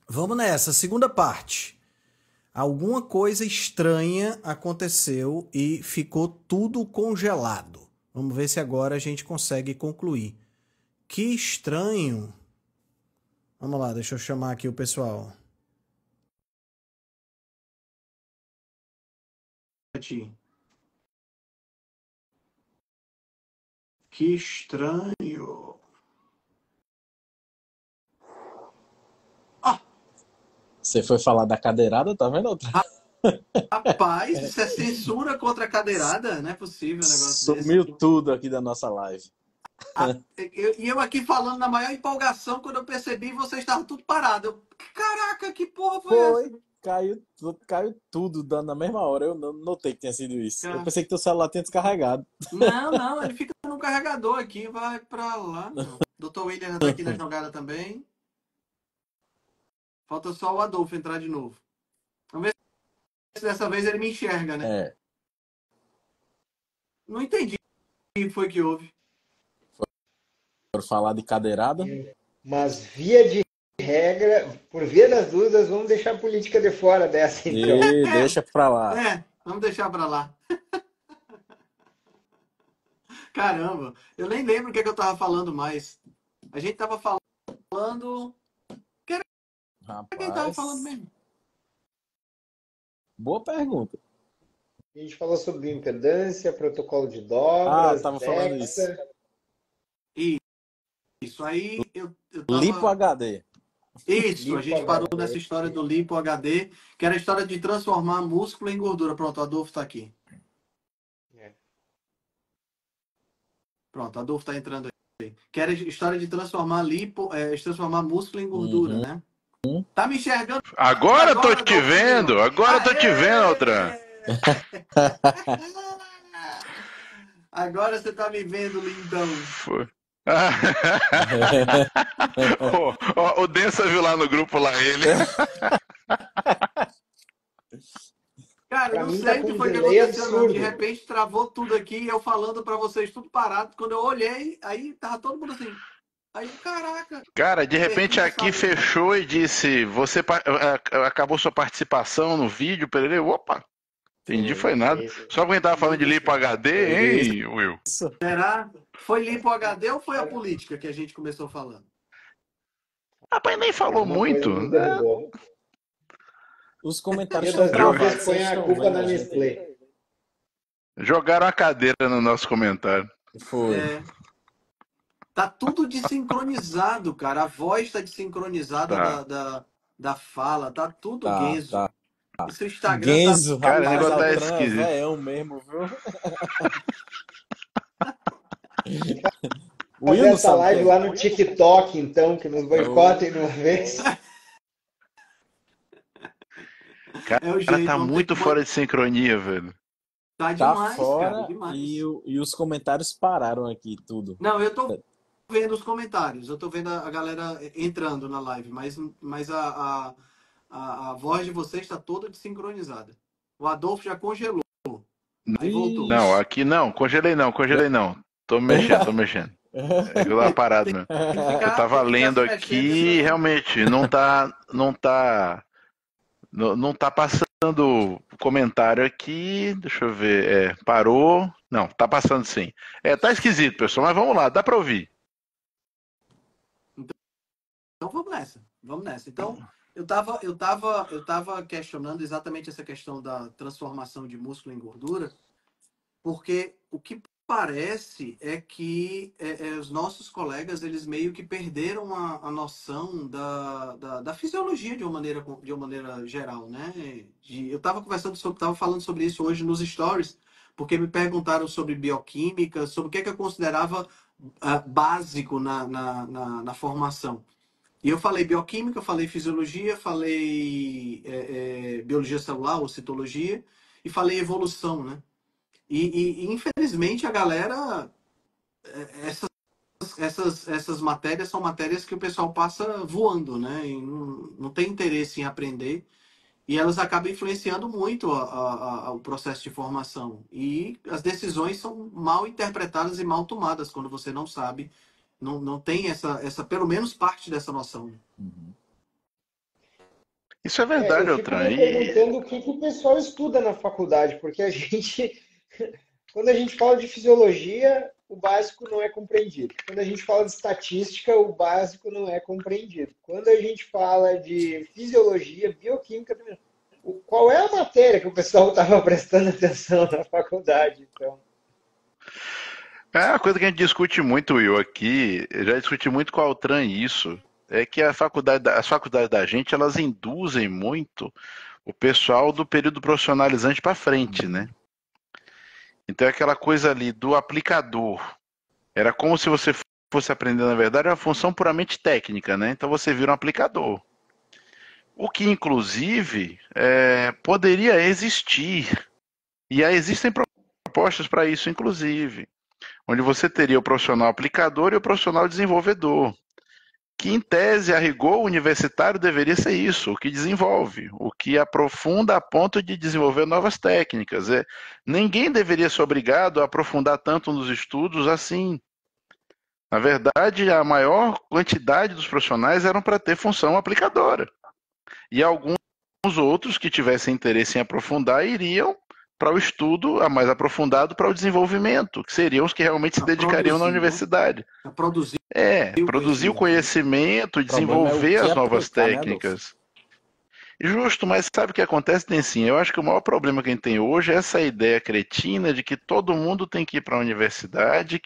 Vamos nessa, segunda parte. Alguma coisa estranha aconteceu e ficou tudo congelado. Vamos ver se agora a gente consegue concluir. Que estranho. Vamos lá, deixa eu chamar aqui o pessoal. Que estranho. Você foi falar da cadeirada, tá vendo? Rapaz, isso é censura contra a cadeirada? Não é possível um negócio Sumiu desse. tudo aqui da nossa live. Eu aqui falando na maior empolgação, quando eu percebi, vocês estavam tudo parado. Caraca, que porra foi essa? Caiu tudo na mesma hora. Eu não notei que tinha sido isso. Eu Cara, pensei que teu celular tinha descarregado. não, ele fica no carregador aqui, vai pra lá, não. Dr. William tá aqui na jogada também. Falta só o Adolfo entrar de novo. Vamos ver se dessa vez ele me enxerga, né? É. Não entendi o que foi que houve. Por falar de cadeirada. Mas via de regra, por via das dúvidas, vamos deixar a política de fora dessa, então. E deixa pra lá. Vamos deixar pra lá. Caramba, eu nem lembro o que eu tava falando mais. A gente tava falando... Quem tava falando Rapaz, mesmo? boa pergunta. A gente falou sobre impedância, protocolo de dobras, Tava falando isso. Isso aí, eu tava... Lipo HD. Isso, a gente Lipo parou HD. nessa história do Lipo HD, que era a história de transformar músculo em gordura. Pronto, o Adolfo tá aqui. Pronto, o Adolfo tá entrando aí. Que era a história de transformar transformar músculo em gordura, né? Tá me enxergando? Agora tô te vendo! Agora tô te vendo, Altran! Agora você tá me vendo, lindão. Foi. O Densa viu lá no grupo lá ele. Cara, eu Pra não mim sei tá o que com foi que delay aconteceu, não. De absurdo. repente travou tudo aqui e eu falando pra vocês tudo parado. Quando eu olhei, aí tava todo mundo assim. Aí, caraca. Cara, de repente aqui fechou e disse: Você acabou sua participação no vídeo, Pereira. Opa! Entendi, foi nada. Só quem tava falando de Lipo HD, hein, Will? Será? Foi Lipo HD ou foi a política que a gente começou falando? Rapaz, nem falou muito. Os comentários das estão dúvidas, travados. põe a culpa na Nestlé. Jogaram a cadeira no nosso comentário. Foi. Tá tudo desincronizado, cara. A voz tá desincronizada da fala. Tá tudo guenzo. Tá. Esse Instagram Genzo, Cara, esse rapaz, negócio tá Altran é esquisito. velhão mesmo, viu? Fazer essa live lá no TikTok, então, que nos boicotem de uma vez. Cara, tá muito fora de sincronia, velho. Tá demais, fora, cara, demais. E os comentários pararam aqui, tudo. Não, eu tô vendo os comentários, eu tô vendo a galera entrando na live, mas a voz de vocês está toda desincronizada. O Adolfo já congelou. Aí voltou. Não, aqui não, congelei não. Tô mexendo. É que eu tava parado mesmo. Eu tava lendo aqui e realmente não tá passando comentário aqui. Deixa eu ver. Parou. Não, tá passando sim. Tá esquisito, pessoal, mas vamos lá, dá pra ouvir. Então vamos nessa. Então, eu tava questionando exatamente essa questão da transformação de músculo em gordura, porque o que parece é que os nossos colegas, eles meio que perderam a noção da fisiologia de uma maneira geral, né? Eu estava falando sobre isso hoje nos stories, porque me perguntaram sobre bioquímica, sobre o que eu considerava básico na formação. E eu falei bioquímica, falei fisiologia, falei biologia celular ou citologia, e falei evolução, né? E infelizmente a galera, essas matérias são matérias que o pessoal passa voando, né? E não tem interesse em aprender. E elas acabam influenciando muito o processo de formação. E as decisões são mal interpretadas e mal tomadas quando você não sabe, não tem essa pelo menos parte dessa noção. Isso é Eu verdade, fico Altran. me perguntando o que que o pessoal estuda na faculdade, porque a gente, quando a gente fala de fisiologia, o básico não é compreendido. Quando a gente fala de estatística, o básico não é compreendido. Quando a gente fala de fisiologia, bioquímica, também. Qual é a matéria que o pessoal estava prestando atenção na faculdade, então? É uma coisa que a gente discute muito, Will, aqui, eu já discuti muito com a Altran isso, é que as faculdades da gente, elas induzem muito o pessoal do período profissionalizante para frente, né? Então é aquela coisa ali do aplicador. Era como se você fosse aprender, na verdade, uma função puramente técnica, né? Então você vira um aplicador. O que, inclusive, poderia existir. E aí existem propostas para isso, inclusive. Onde você teria o profissional aplicador e o profissional desenvolvedor. Que, em tese, a rigor universitário deveria ser isso, o que desenvolve, o que aprofunda a ponto de desenvolver novas técnicas. Ninguém deveria ser obrigado a aprofundar tanto nos estudos assim. Na verdade, a maior quantidade dos profissionais eram para ter função aplicadora. E alguns outros que tivessem interesse em aprofundar iriam para o estudo mais aprofundado, para o desenvolvimento, que seriam os que realmente se dedicariam na universidade. A produzir Produzir o né? conhecimento, O problema é o desenvolver que as novas aplicar, né, Adolfo? técnicas. Justo, mas sabe o que acontece, Dencinho? Eu acho que o maior problema que a gente tem hoje é essa ideia cretina de que todo mundo tem que ir para a universidade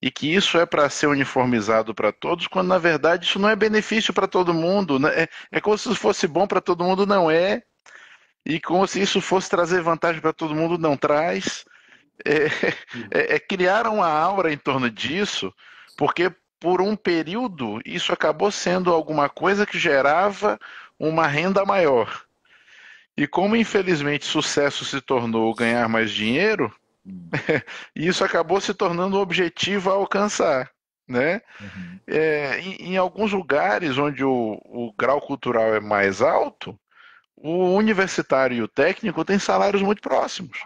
e que isso é para ser uniformizado para todos, quando na verdade isso não é benefício para todo mundo. Né? É como se fosse bom para todo mundo, não é. E como se isso fosse trazer vantagem para todo mundo, não traz. Criaram uma aura em torno disso, porque por um período isso acabou sendo alguma coisa que gerava uma renda maior. E como infelizmente sucesso se tornou ganhar mais dinheiro, isso acabou se tornando um objetivo a alcançar. Né? Em alguns lugares onde o grau cultural é mais alto, o universitário e o técnico têm salários muito próximos.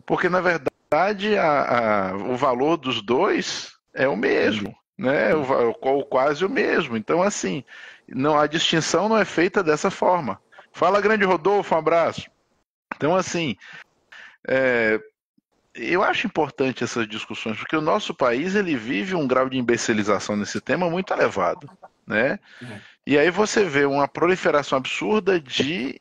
Porque, na verdade, o valor dos dois é o mesmo, né? Quase o mesmo. Então, assim, a distinção não é feita dessa forma. Fala, grande Rodolfo, um abraço. Então, assim, eu acho importante essas discussões, porque o nosso país ele vive um grau de imbecilização nesse tema muito elevado, né? E aí você vê uma proliferação absurda de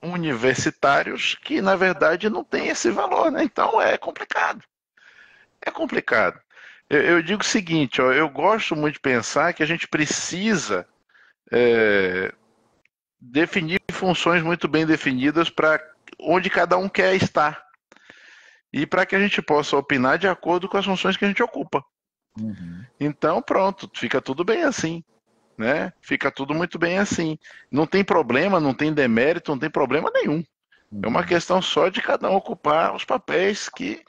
universitários que, na verdade, não tem esse valor, né? Então é complicado. É complicado. Eu digo o seguinte, ó, eu gosto muito de pensar que a gente precisa definir funções muito bem definidas para onde cada um quer estar. E para que a gente possa opinar de acordo com as funções que a gente ocupa. Então, pronto, fica tudo bem assim. Né? Fica tudo muito bem assim. Não tem problema, não tem demérito, não tem problema nenhum. É uma questão só de cada um ocupar os papéis que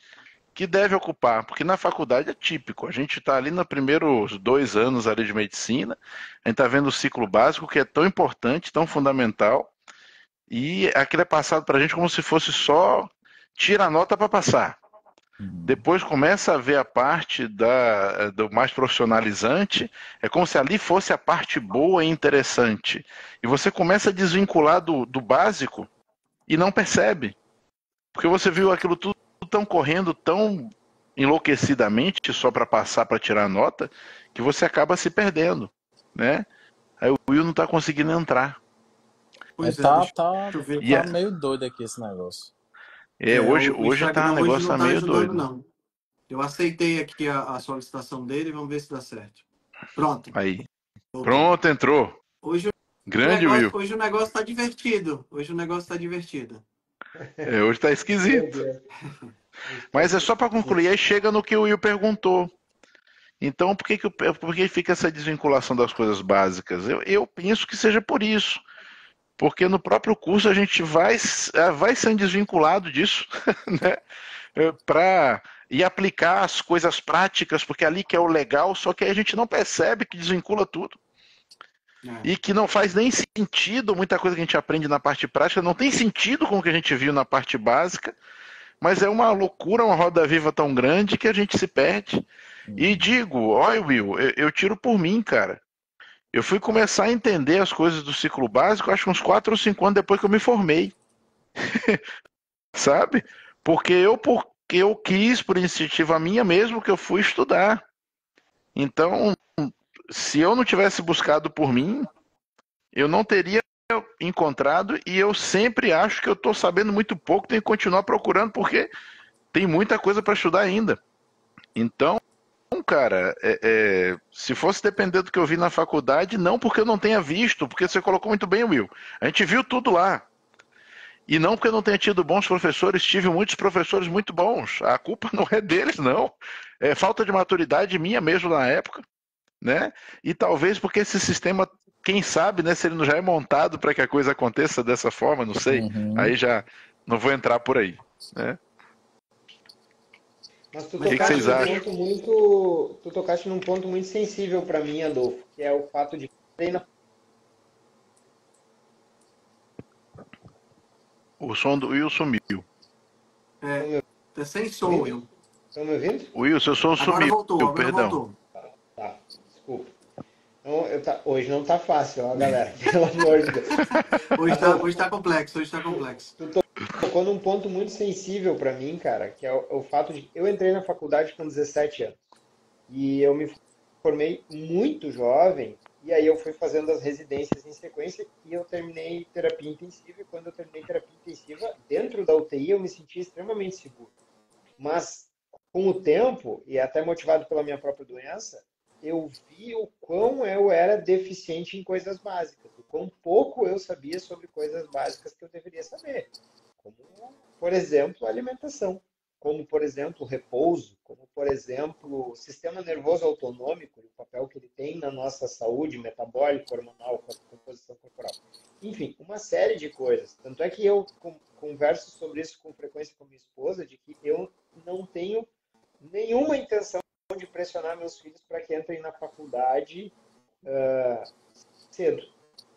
deve ocupar, porque na faculdade é típico. A gente está ali nos primeiros 2 anos ali de medicina, a gente está vendo o ciclo básico, que é tão importante, tão fundamental, e aquilo é passado para a gente como se fosse só tira a nota para passar. Depois começa a ver a parte do mais profissionalizante, é como se ali fosse a parte boa e interessante. E você começa a desvincular do básico e não percebe. Porque você viu aquilo tudo tão correndo, tão enlouquecidamente só para passar, para tirar a nota, que você acaba se perdendo. Né? Aí o Will não está conseguindo entrar. Pois Tá deixa eu ver. meio doido aqui esse negócio. Hoje tá um negócio não tá meio ajudando, doido. não. Eu aceitei aqui a solicitação dele, vamos ver se dá certo. Pronto. Aí. Voltou. Pronto, entrou. Grande Will. Hoje o negócio tá divertido. Hoje tá esquisito. Mas é só para concluir, aí chega no que o Will perguntou. Então, por que fica essa desvinculação das coisas básicas? Eu penso que seja por isso. Porque no próprio curso a gente vai sendo desvinculado disso, né? E aplicar as coisas práticas, porque ali que é o legal, só que aí a gente não percebe que desvincula tudo. E que não faz nem sentido, muita coisa que a gente aprende na parte prática não tem sentido com o que a gente viu na parte básica, mas é uma loucura, uma roda viva tão grande que a gente se perde. E digo, olha, Will, eu tiro por mim, cara. Eu fui começar a entender as coisas do ciclo básico, acho que uns 4 ou 5 anos depois que eu me formei, sabe? Porque eu quis, por iniciativa minha mesmo, que eu fui estudar. Então, se eu não tivesse buscado por mim, eu não teria encontrado, e eu sempre acho que eu estou sabendo muito pouco, tenho que continuar procurando, porque tem muita coisa para estudar ainda. Então, cara, se fosse depender do que eu vi na faculdade, não porque eu não tenha visto, porque você colocou muito bem, Will. A gente viu tudo lá. E não porque eu não tenha tido bons professores, tive muitos professores muito bons. A culpa não é deles, não. É falta de maturidade minha mesmo na época, né? E talvez porque esse sistema, quem sabe, né, se ele não já é montado para que a coisa aconteça dessa forma, não sei. Uhum. Aí já não vou entrar por aí, né? Mas tu O que tocaste vocês num acham? ponto muito, tu tocaste num ponto muito sensível para mim, Adolfo, que é o fato de treina. O som do Will sumiu. Estão É, me tá sem som, ouvindo? Will. Estão me ouvindo? Will, seu som Agora sumiu, voltou, agora perdão. voltou. Tá, desculpa. Então, hoje não tá fácil, ó, galera, pelo amor de Deus. Hoje Adolfo, tá complexo, hoje tá complexo. tu tocou num ponto muito sensível para mim, cara, que é o fato de eu entrei na faculdade com 17 anos e eu me formei muito jovem e aí eu fui fazendo as residências em sequência e eu terminei terapia intensiva e quando eu terminei terapia intensiva, dentro da UTI eu me senti extremamente seguro. Mas com o tempo, e até motivado pela minha própria doença, eu vi o quão eu era deficiente em coisas básicas, o quão pouco eu sabia sobre coisas básicas que eu deveria saber, como, por exemplo, alimentação, como, por exemplo, repouso, como, por exemplo, o sistema nervoso autonômico, o papel que ele tem na nossa saúde metabólica, hormonal, composição corporal. Enfim, uma série de coisas. Tanto é que eu converso sobre isso com frequência com minha esposa, de que eu não tenho nenhuma intenção de pressionar meus filhos para que entrem na faculdade cedo.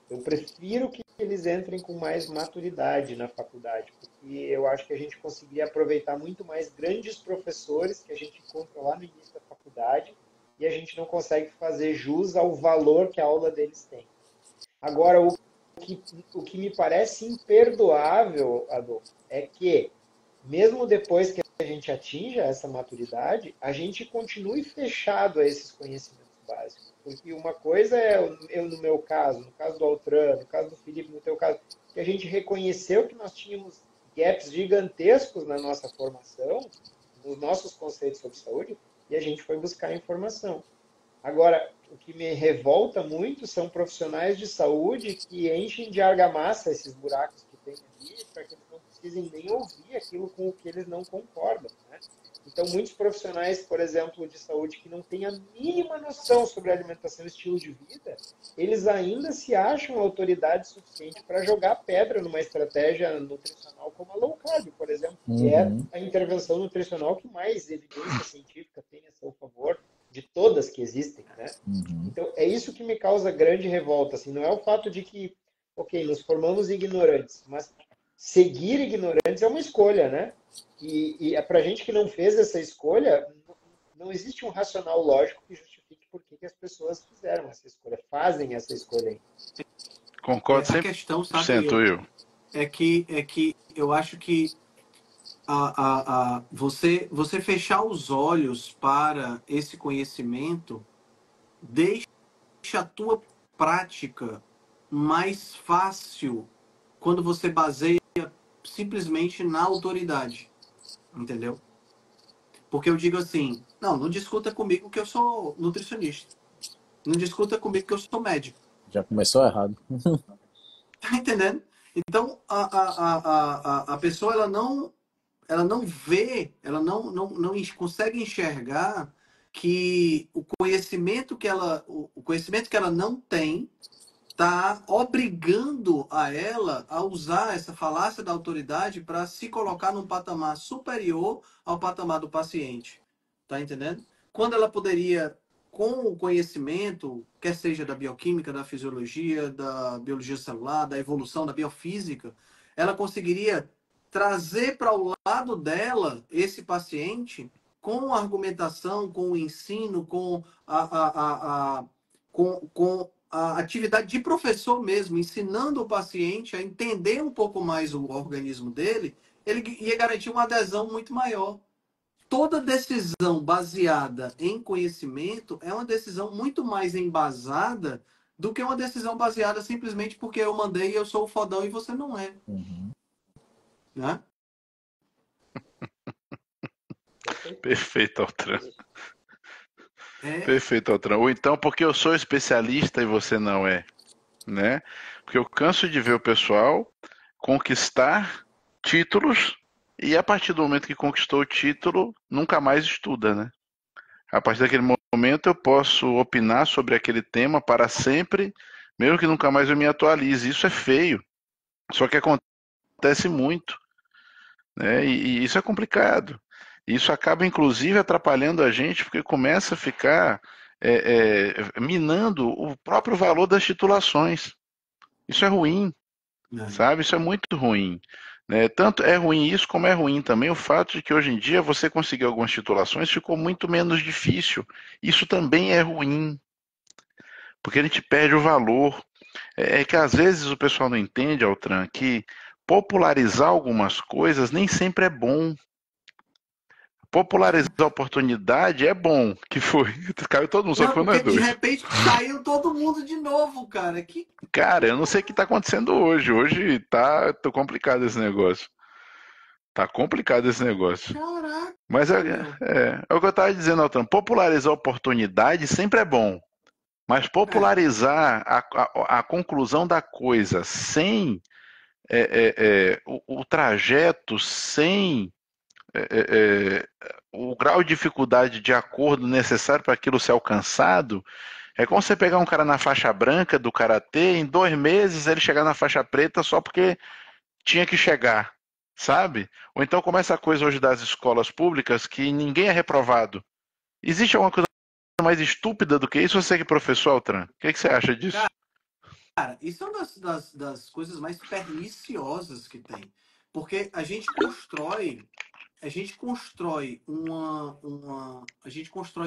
Eu prefiro que eles entrem com mais maturidade na faculdade, porque eu acho que a gente conseguiria aproveitar muito mais grandes professores que a gente encontra lá no início da faculdade e a gente não consegue fazer jus ao valor que a aula deles tem. Agora, o que me parece imperdoável, Adolfo, é que, mesmo depois que a gente atinja essa maturidade, a gente continue fechado a esses conhecimentos básicos. Porque uma coisa é, eu no meu caso, no caso do Altran, no caso do Felipe, no teu caso, que a gente reconheceu que nós tínhamos gaps gigantescos na nossa formação, nos nossos conceitos sobre saúde, e a gente foi buscar informação. Agora, o que me revolta muito são profissionais de saúde que enchem de argamassa esses buracos que tem ali, para que eles não precisem nem ouvir aquilo com o que eles não concordam, né? Então, muitos profissionais, por exemplo, de saúde que não têm a mínima noção sobre alimentação e estilo de vida, eles ainda se acham autoridade suficiente para jogar pedra numa estratégia nutricional como a low carb, por exemplo, que é Uhum. a intervenção nutricional que mais evidência científica tem a seu favor de todas que existem, né? Uhum. Então, é isso que me causa grande revolta, assim, não é o fato de que, ok, nos formamos ignorantes, mas seguir ignorantes é uma escolha, né? E é pra gente que não fez essa escolha, não existe um racional lógico que justifique por que as pessoas fizeram essa escolha, fazem essa escolha aí. Concordo A questão, 100%, sabe, Will. é que eu acho que você fechar os olhos para esse conhecimento deixa a tua prática mais fácil quando você baseia simplesmente na autoridade, entendeu? Porque eu digo assim, não discuta comigo que eu sou nutricionista. Não discuta comigo que eu sou médico. Já começou errado. Tá entendendo? Então, a pessoa ela não vê, ela não consegue enxergar que o conhecimento que ela não tem está obrigando a ela a usar essa falácia da autoridade para se colocar num patamar superior ao patamar do paciente. Tá entendendo? Quando ela poderia, com o conhecimento, quer seja da bioquímica, da fisiologia, da biologia celular, da evolução, da biofísica, ela conseguiria trazer para o lado dela esse paciente com a argumentação, com o ensino, com a atividade de professor mesmo, ensinando o paciente a entender um pouco mais o organismo dele, ele ia garantir uma adesão muito maior. Toda decisão baseada em conhecimento é uma decisão muito mais embasada do que uma decisão baseada simplesmente porque eu mandei e eu sou o fodão e você não é. Uhum. Né? Perfeito, Altran. É, Perfeito, Altran. Ou então porque eu sou especialista e você não é, né? Porque eu canso de ver o pessoal conquistar títulos e a partir do momento que conquistou o título, nunca mais estuda, né? A partir daquele momento eu posso opinar sobre aquele tema para sempre, mesmo que nunca mais eu me atualize. Isso é feio. Só que acontece muito, né? E isso é complicado. Isso acaba, inclusive, atrapalhando a gente, porque começa a ficar minando o próprio valor das titulações. Isso é ruim, sabe? Isso é muito ruim. Né? Tanto é ruim isso, como é ruim também o fato de que hoje em dia você conseguir algumas titulações ficou muito menos difícil. Isso também é ruim, porque a gente perde o valor. É que às vezes o pessoal não entende, Altran, que popularizar algumas coisas nem sempre é bom. Popularizar a oportunidade é bom, que foi. Caiu todo mundo, só que não, foi nós porque de dois. repente caiu todo mundo de novo, cara. Cara, eu não sei o que está acontecendo hoje. Hoje tá complicado esse negócio. Tá complicado esse negócio. Caraca, Mas meu. é o que eu estava dizendo, Altran. Popularizar a oportunidade sempre é bom. Mas É, popularizar a conclusão da coisa sem o trajeto, sem o grau de dificuldade de acordo necessário para aquilo ser alcançado, é como você pegar um cara na faixa branca do karatê, em 2 meses ele chegar na faixa preta só porque tinha que chegar, sabe? Ou então como essa coisa hoje das escolas públicas que ninguém é reprovado. Existe alguma coisa mais estúpida do que isso? Você que é professor, Altran, o que você acha disso? cara, isso é uma das coisas mais perniciosas que tem. Porque a gente constrói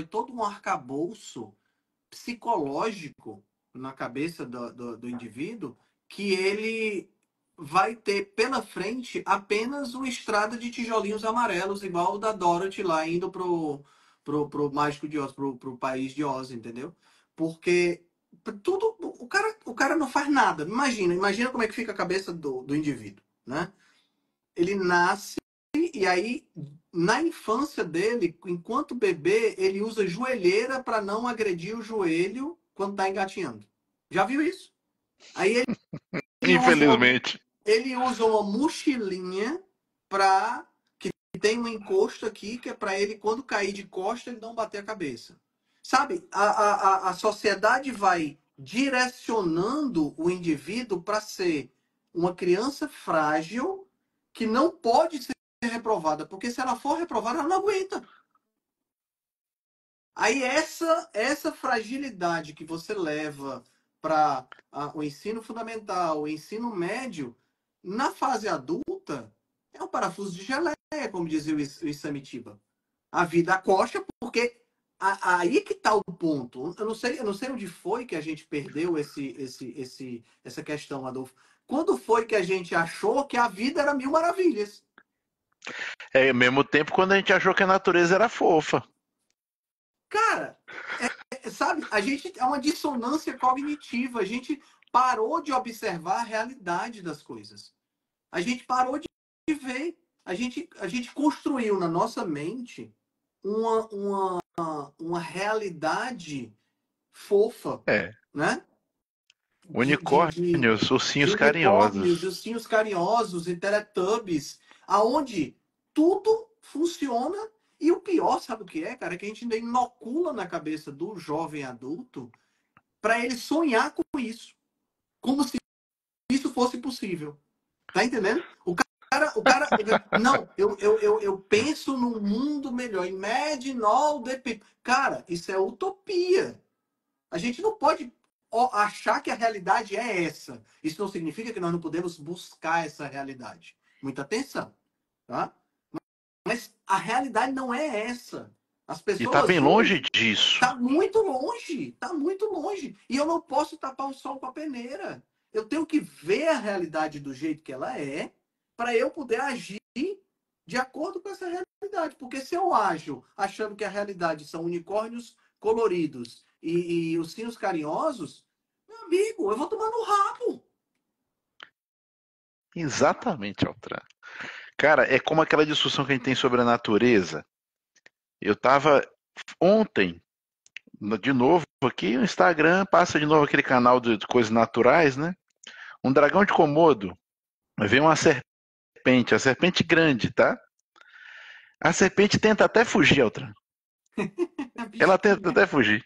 todo um arcabouço psicológico na cabeça do indivíduo que ele vai ter pela frente apenas uma estrada de tijolinhos amarelos, igual o da Dorothy lá indo pro Mágico de Oz, pro país de Oz, entendeu? Porque tudo, o cara não faz nada. Imagina como é que fica a cabeça do indivíduo, né? Ele nasce e aí, na infância dele, enquanto bebê, ele usa joelheira para não agredir o joelho quando está engatinhando. Já viu isso? Aí ele usa uma, Infelizmente. ele usa uma mochilinha para que tem um encosto aqui que é para ele quando cair de costa ele não bater a cabeça. Sabe? A sociedade vai direcionando o indivíduo para ser uma criança frágil que não pode ser reprovada, porque se ela for reprovada, ela não aguenta. Aí essa fragilidade que você leva para o ensino fundamental, o ensino médio, na fase adulta, é um parafuso de geleia, como dizia o Isamitiba. A vida acocha, porque aí que está o ponto. Eu não sei onde foi que a gente perdeu essa questão, Adolfo. Quando foi que a gente achou que a vida era mil maravilhas? Ao mesmo tempo quando a gente achou que a natureza era fofa. Cara, sabe, a gente é uma dissonância cognitiva. A gente parou de observar a realidade das coisas. A gente parou de ver. A gente construiu na nossa mente uma realidade fofa, É. né? Unicórnios, De ursinhos unicórnios, de carinhosos. ursinhos carinhosos, e teletubbies, aonde tudo funciona. E o pior, sabe o que é, cara? É que a gente ainda inocula na cabeça do jovem adulto para ele sonhar com isso. Como se isso fosse possível. Tá entendendo? Não, eu penso num mundo melhor. Imagine all the people. Cara, isso é utopia. A gente não pode achar que a realidade é essa. Isso não significa que nós não podemos buscar essa realidade. Muita atenção, tá? Mas a realidade não é essa. As E tá pessoas bem longe hoje disso. tá muito longe, tá muito longe. E eu não posso tapar o sol com a peneira. Eu tenho que ver a realidade do jeito que ela é para eu poder agir de acordo com essa realidade. Porque se eu ajo achando que a realidade são unicórnios coloridos e ursinhos carinhosos, meu amigo, eu vou tomar no rabo. Exatamente, Altran. Cara, é como aquela discussão que a gente tem sobre a natureza. Eu tava ontem, de novo, aqui no Instagram, passa de novo aquele canal de coisas naturais, né? Um dragão de Komodo. Vê uma serpente, a serpente grande, tá? A serpente tenta até fugir, Altran. Ela tenta até fugir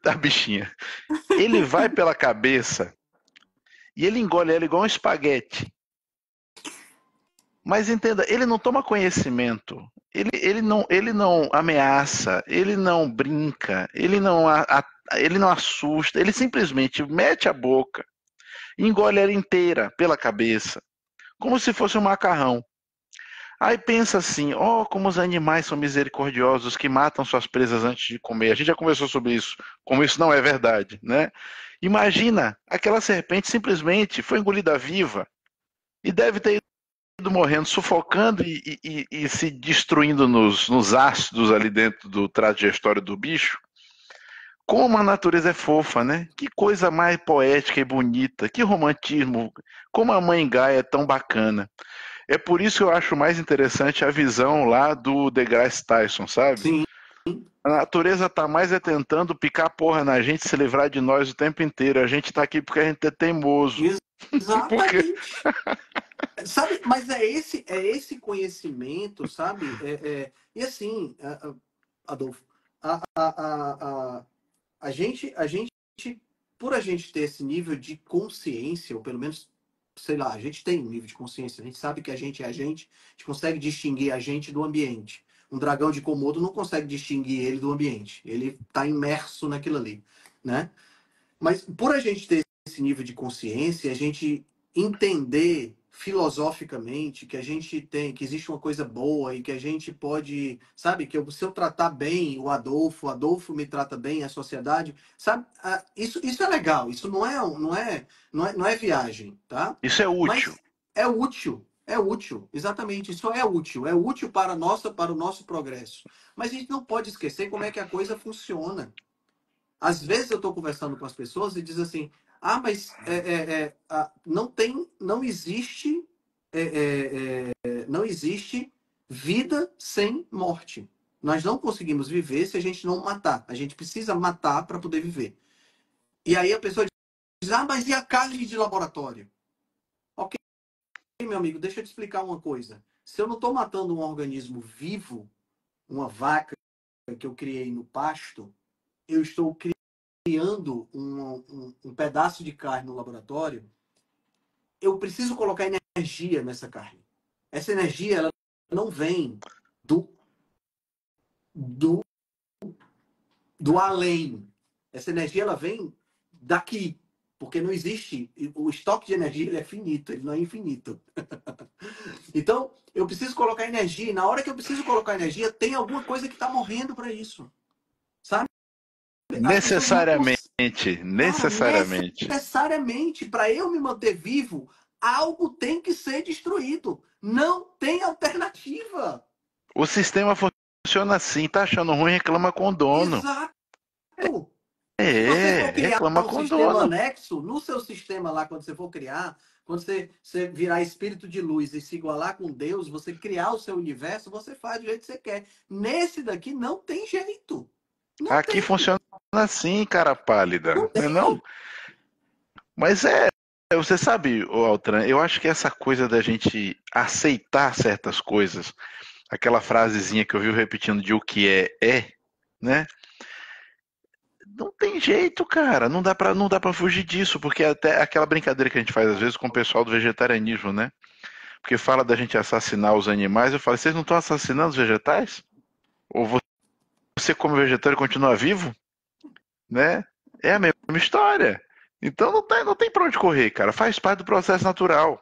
da bichinha. Ele vai pela cabeça e ele engole ela igual um espaguete. Mas entenda, ele não toma conhecimento. Ele não ameaça, ele não brinca, ele não assusta, ele simplesmente mete a boca e engole ela inteira pela cabeça, como se fosse um macarrão. Aí pensa assim, ó, como os animais são misericordiosos que matam suas presas antes de comer. A gente já conversou sobre isso, como isso não é verdade, né? Imagina, aquela serpente simplesmente foi engolida viva e deve ter ido morrendo, sufocando e se destruindo nos ácidos ali dentro do trato digestório do bicho. Como a natureza é fofa, né? Que coisa mais poética e bonita, que romantismo, como a mãe Gaia é tão bacana. É por isso que eu acho mais interessante a visão lá do deGrasse Tyson, sabe? Sim, A natureza tá mais tentando picar porra na gente, se livrar de nós o tempo inteiro. A gente tá aqui porque a gente é teimoso. Porque exatamente. Sabe, mas é esse conhecimento, sabe? E assim, Adolfo, a gente, por a gente ter esse nível de consciência, ou pelo menos, sei lá, a gente tem um nível de consciência, a gente sabe que a gente é a gente consegue distinguir a gente do ambiente. Um dragão de Komodo não consegue distinguir ele do ambiente. Ele está imerso naquilo ali, né? Mas por a gente ter esse nível de consciência, a gente entender filosoficamente que a gente tem, que existe uma coisa boa e que a gente pode, sabe, se eu tratar bem o Adolfo me trata bem, a sociedade, sabe, isso é legal, isso não é viagem, tá? isso é útil. Mas é útil, exatamente, isso é útil para o nosso progresso. Mas a gente não pode esquecer como é que a coisa funciona. Às vezes eu estou conversando com as pessoas e diz assim, mas não existe vida sem morte. Nós não conseguimos viver se a gente não matar. A gente precisa matar para poder viver. E aí a pessoa diz, mas e a carne de laboratório? Ok, meu amigo, deixa eu te explicar uma coisa. Se eu não estou matando um organismo vivo, uma vaca que eu criei no pasto, eu estou criando um pedaço de carne no laboratório, eu preciso colocar energia nessa carne. Essa energia ela não vem do, do, do além. Essa energia ela vem daqui. Porque não existe. O estoque de energia ele é finito, ele não é infinito. Então, eu preciso colocar energia. E na hora que eu preciso colocar energia, tem alguma coisa que está morrendo para isso. Sabe? As pessoas não Necessariamente, Cara, necessariamente. necessariamente, para eu me manter vivo, algo tem que ser destruído. Não tem alternativa. O sistema funciona assim, tá achando ruim, reclama com o dono. Exato. Se você for criar Reclama um com o sistema dono. anexo, no seu sistema lá, quando você for criar, quando você virar espírito de luz e se igualar com Deus, você criar o seu universo, você faz do jeito que você quer. Nesse daqui não tem jeito. Não Aqui tem. funciona assim, cara pálida. Não Não é tem. não? Mas você sabe, ô Altran, eu acho que essa coisa da gente aceitar certas coisas, aquela frasezinha que eu vi repetindo de o que é, né? Não tem jeito, cara. Não dá para fugir disso, porque até aquela brincadeira que a gente faz às vezes com o pessoal do vegetarianismo, né? Porque fala da gente assassinar os animais, eu falo, vocês não estão assassinando os vegetais? Ou você como vegetariano continua vivo, né? É a mesma história. Então não tem pra onde correr, cara. Faz parte do processo natural.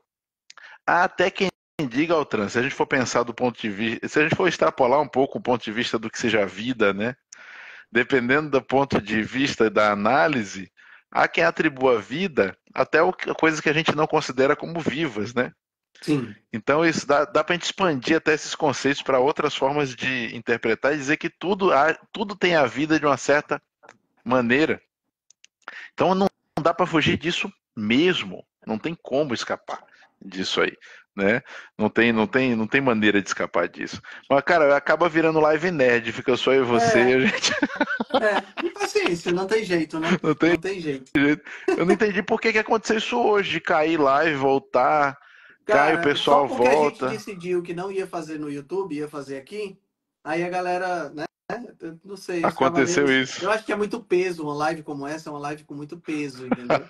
Há até quem diga, Altran, se a gente for pensar do ponto de vista, se a gente for extrapolar um pouco o ponto de vista do que seja a vida, né? Dependendo do ponto de vista da análise, há quem atribua vida até coisas que a gente não considera como vivas, né? Sim. Então isso dá para a gente expandir até esses conceitos para outras formas de interpretar e dizer que tudo tem a vida de uma certa maneira. Então não dá para fugir disso mesmo. Não tem como escapar disso aí, né? Não tem maneira de escapar disso. Mas, cara, acaba virando live nerd, fica só eu e você, É. a gente E paciência, não tem jeito, né? não tem Não tem jeito. jeito. Eu não entendi por que aconteceu isso hoje, de cair live, voltar, cai, o Cara, só pessoal porque a gente volta. decidiu que não ia fazer no YouTube, ia fazer aqui, aí a galera, né? Eu não sei, os Aconteceu cavaleiros. isso. Eu acho que é muito peso, uma live como essa é uma live com muito peso, entendeu?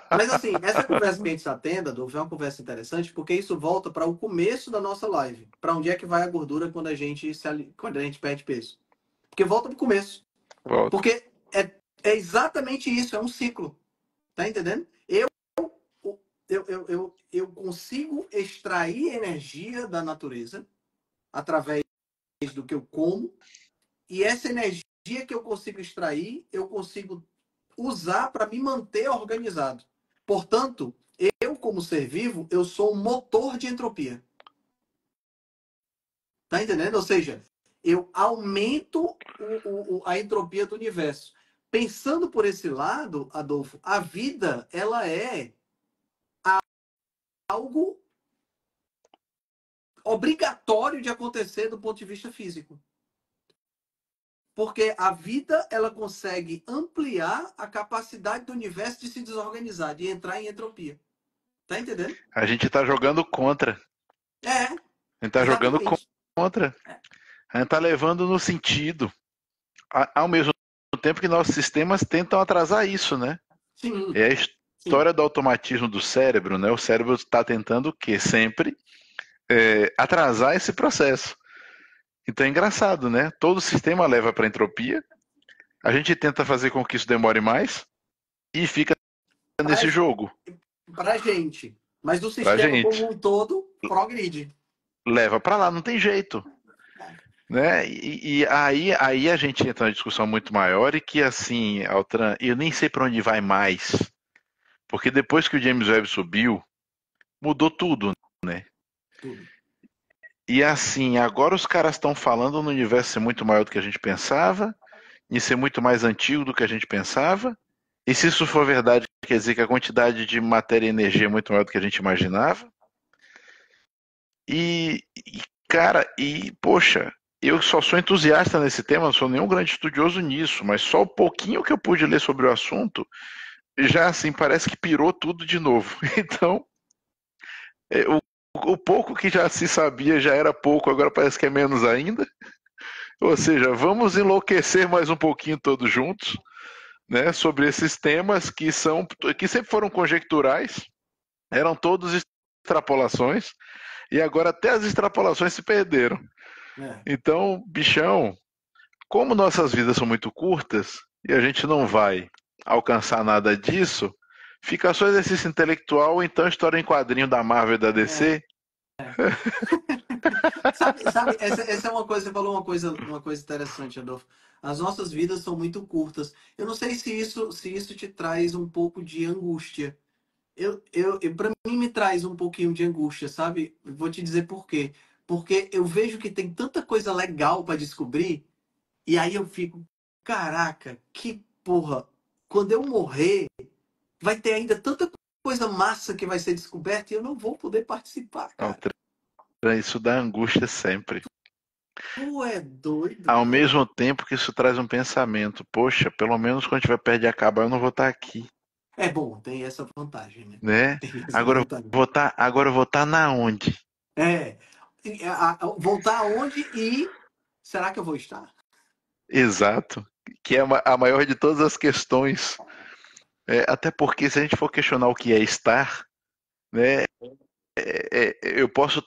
Mas assim, essa conversa que a gente está tendo, Adolfo, é uma conversa interessante, porque isso volta para o começo da nossa live. Para onde é que vai a gordura quando a gente perde peso? Porque volta para o começo. Volta. Porque é exatamente isso, é um ciclo. Tá entendendo? Eu consigo extrair energia da natureza através do que eu como, e essa energia que eu consigo extrair, eu consigo usar para me manter organizado. Portanto, eu, como ser vivo, eu sou um motor de entropia. Tá entendendo? Ou seja, eu aumento a entropia do universo. Pensando por esse lado, Adolfo, a vida, ela é algo obrigatório de acontecer do ponto de vista físico. Porque a vida, ela consegue ampliar a capacidade do universo de se desorganizar, de entrar em entropia. Tá entendendo? A gente tá jogando contra. É, A gente tá jogando exatamente. contra. A gente tá levando no sentido. Ao mesmo tempo que nossos sistemas tentam atrasar isso, né? Sim. É a história do automatismo do cérebro, né? O cérebro está tentando o quê? Sempre atrasar esse processo. Então é engraçado, né? Todo sistema leva para entropia. A gente tenta fazer com que isso demore mais e fica nesse jogo. Pra gente. Mas o Pra sistema gente. como um todo progride. Leva para lá, não tem jeito. Né? E aí a gente entra numa discussão muito maior e que assim, Altran, eu nem sei para onde vai mais. Porque depois que o James Webb subiu, mudou tudo, né? Tudo. E assim, agora os caras estão falando no universo ser muito maior do que a gente pensava, e ser muito mais antigo do que a gente pensava. E se isso for verdade, quer dizer que a quantidade de matéria e energia é muito maior do que a gente imaginava. Cara, poxa, eu só sou entusiasta nesse tema, não sou nenhum grande estudioso nisso, mas só o pouquinho que eu pude ler sobre o assunto, já assim, parece que pirou tudo de novo. Então, o pouco que já se sabia já era pouco, agora parece que é menos ainda. Ou seja, vamos enlouquecer mais um pouquinho todos juntos, né, sobre esses temas que sempre foram conjecturais, eram todos extrapolações, e agora até as extrapolações se perderam. Então, bichão, como nossas vidas são muito curtas e a gente não vai alcançar nada disso, fica só exercício intelectual ou então história em quadrinho da Marvel e da DC. Sabe, essa é uma coisa, você falou uma coisa interessante, Adolfo. As nossas vidas são muito curtas. Eu não sei se isso te traz um pouco de angústia. Para mim me traz um pouquinho de angústia, sabe? Vou te dizer por quê. Porque eu vejo que tem tanta coisa legal para descobrir, e aí eu fico, caraca, que porra, quando eu morrer, vai ter ainda tanta coisa massa que vai ser descoberta e eu não vou poder participar, cara. Isso dá angústia sempre. Tu é doido. Ao mesmo tempo que isso traz um pensamento, poxa, pelo menos quando tiver perto de acabar eu não vou estar aqui. É bom, tem essa vantagem, né? Agora eu vou estar na onde? Voltar aonde e será que eu vou estar? Exato. Que é a maior de todas as questões. Até porque se a gente for questionar o que é estar, né? Eu posso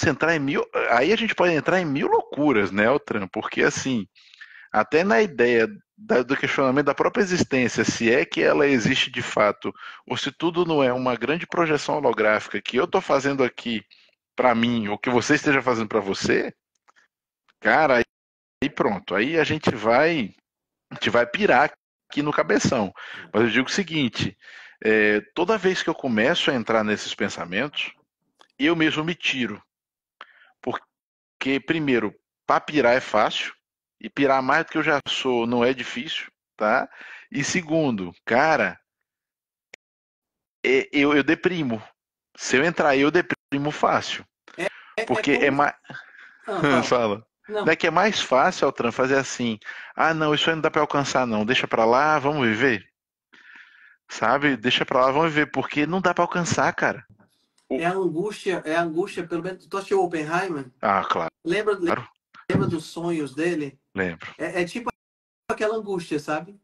entrar em mil. Aí a gente pode entrar em mil loucuras, né, Altran? Porque assim, até na ideia do questionamento da própria existência, se é que ela existe de fato, ou se tudo não é uma grande projeção holográfica que eu estou fazendo aqui para mim, ou que você esteja fazendo para você, cara, aí pronto. Aí a gente vai pirar aqui no cabeção. Mas eu digo o seguinte, toda vez que eu começo a entrar nesses pensamentos, eu mesmo me tiro. Porque, primeiro, para pirar é fácil, e pirar mais do que eu já sou não é difícil, tá? E segundo, cara, eu deprimo. Se eu entrar aí, eu deprimo fácil. Porque é como. mais. Fala. Fala. Não, Não é que é mais fácil, Altran, fazer assim. Ah, não, isso aí não dá pra alcançar, não. Deixa pra lá, vamos viver. Sabe? Deixa pra lá, vamos viver. Porque não dá pra alcançar, cara. é a angústia, pelo menos. Tu assistiu Oppenheimer? Ah, claro. Lembra dos sonhos dele? Lembro. É tipo aquela angústia, sabe?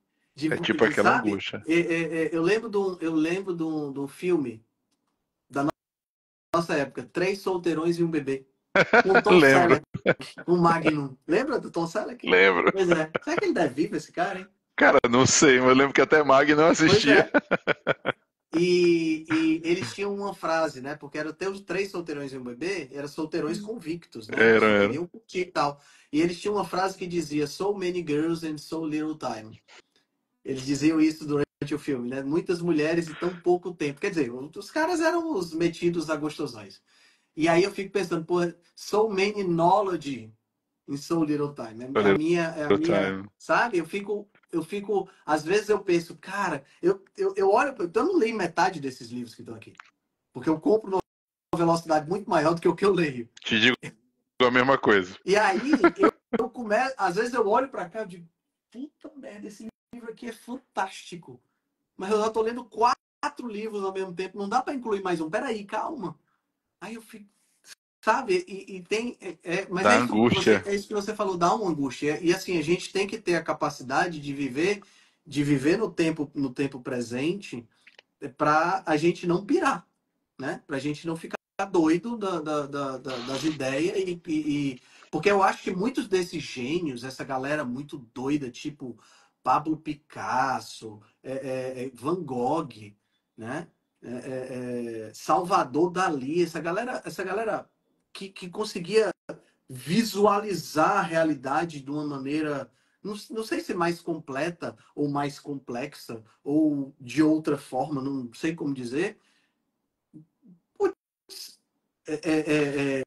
É tipo aquela Sabe? angústia. Eu lembro de um filme da nossa época, Três Solteirões e um Bebê. Com Tom Lembro, Selleck, um Magnum. Lembra do Tom Selleck? lembro. Pois é. Será que ele deve vivo, esse cara, hein? Cara, não sei, mas eu lembro que até Mag não Pois assistia. é. E eles tinham uma frase, né? Porque eram até os três solteirões e um bebê, eram solteirões convictos, né? Que só Era. queriam curtir e tal. E eles tinham uma frase que dizia: So many girls and so little time. Eles diziam isso durante o filme, né? Muitas mulheres e tão pouco tempo. Quer dizer, os caras eram os metidos a gostosões. E aí eu fico pensando, pô, so many knowledge in so little time. A É a minha, time. sabe? Às vezes eu penso, cara, eu olho, eu não leio metade desses livros que estão aqui. Porque eu compro numa velocidade muito maior do que o que eu leio. Te digo a mesma coisa. E aí eu começo, às vezes eu olho pra cá e digo, puta merda, esse livro aqui é fantástico. Mas eu já tô lendo 4 livros ao mesmo tempo, não dá pra incluir mais um. Peraí, calma. Aí eu fico, sabe? E tem. Mas Da angústia. é isso que você falou, dá uma angústia. E assim, a gente tem que ter a capacidade de viver no tempo presente para a gente não pirar, né? Para a gente não ficar doido das ideias. Porque eu acho que muitos desses gênios, essa galera muito doida, tipo Pablo Picasso, Van Gogh, né? Salvador Dalí, essa galera que conseguia visualizar a realidade de uma maneira, não sei se mais completa ou mais complexa, ou de outra forma, não sei como dizer. Putz, é